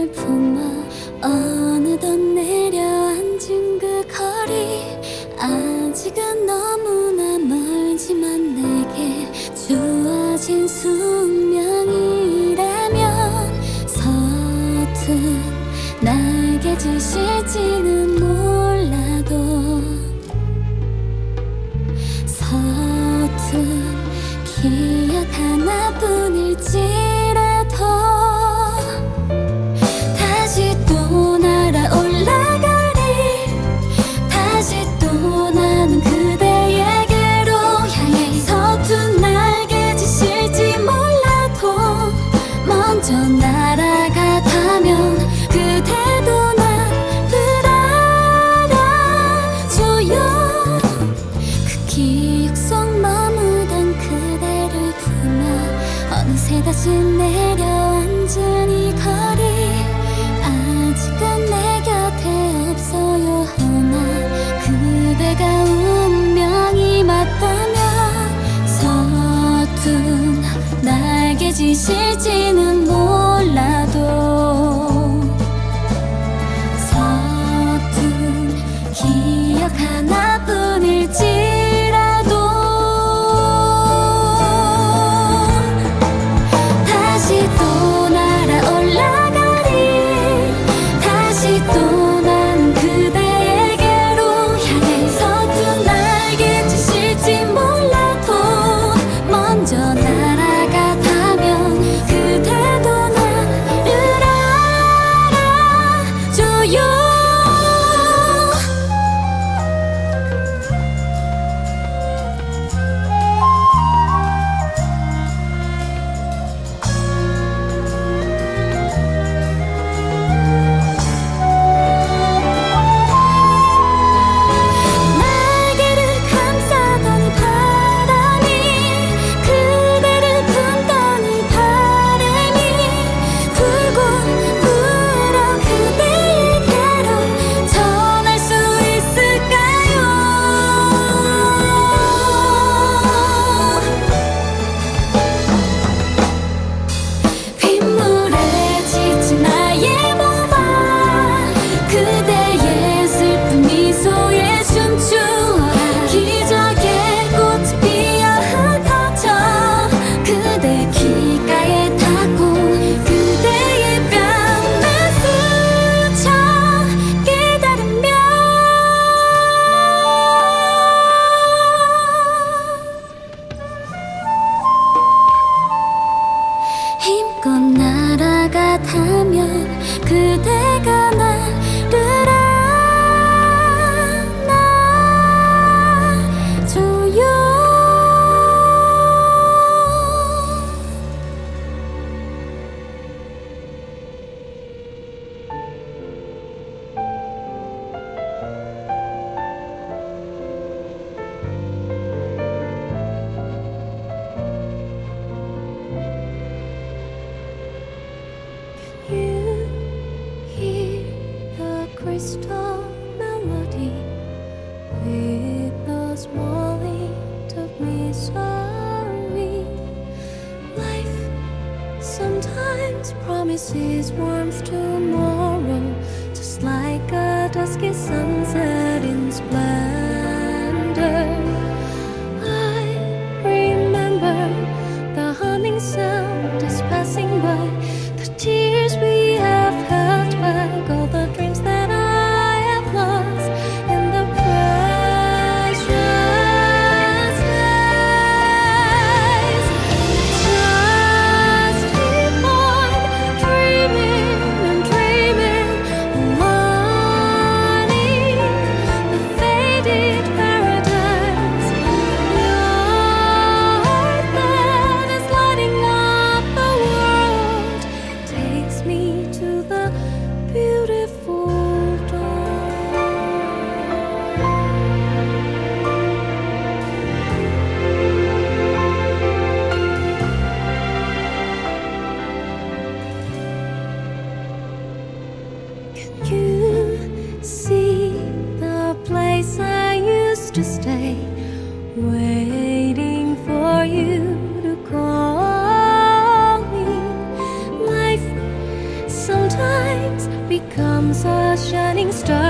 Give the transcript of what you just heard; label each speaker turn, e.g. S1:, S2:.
S1: 그대를 품어 어느덧 내려앉은 그 거리, 아직은 너무나 멀지만 내게 주어진 숙명이라면 서툰 날개짓일지는 몰라도 서툰 기억 하나뿐일지라도 다시 또 날아올라가리, 다시 또 나는 그대에게로 향해 서툰 날개짓일지 몰라도 먼저 날아가다면 그대도 나를 알아줘요. 그 기억 속 머무던 그대를 품어 어느새 다시 내려앉은 이 거리, 아직은 내 곁에 없어요. 허나 그대가 운명이 맞다면 서툰 날개짓일지는 몰라도 서툰 기억 하나뿐일지라도 다시 또 날아올라가리, 다시 또 난 그대에게로 향해 서툰 날개짓일지 몰라도 먼저 날아가다면 그대도 나를 알아줘요. 날개를 감싸던 이 바람이, 그대를 품던 이 바람이 불고 불어 그대에게로 전할 수 있을까요? 빗물에 지친 나의 몸과 그대의 슬픈 미소에 춤추어라. 기적의 꽃이 피어 흩어져 그대 귓가에 닿고 그대의 뺨에 스쳐 깨달으면 힘껏 날아가다면 그대가 나를 안아줘요. You hear the crystal melody with the small hint of misery. Life sometimes promises warmth tomorrow, just like a dusky sunset in splendor. I remember the humming sound is passing by, the tears we have held back, all the dreams that I have lost in the precious days. Just keep on dreaming and dreaming, aligning the faded paradise. Your heart that is lighting up the world takes me to the beautiful dawn. Can you see the place I used to stay, waiting for you to call me? Life sometimes comes a shining star.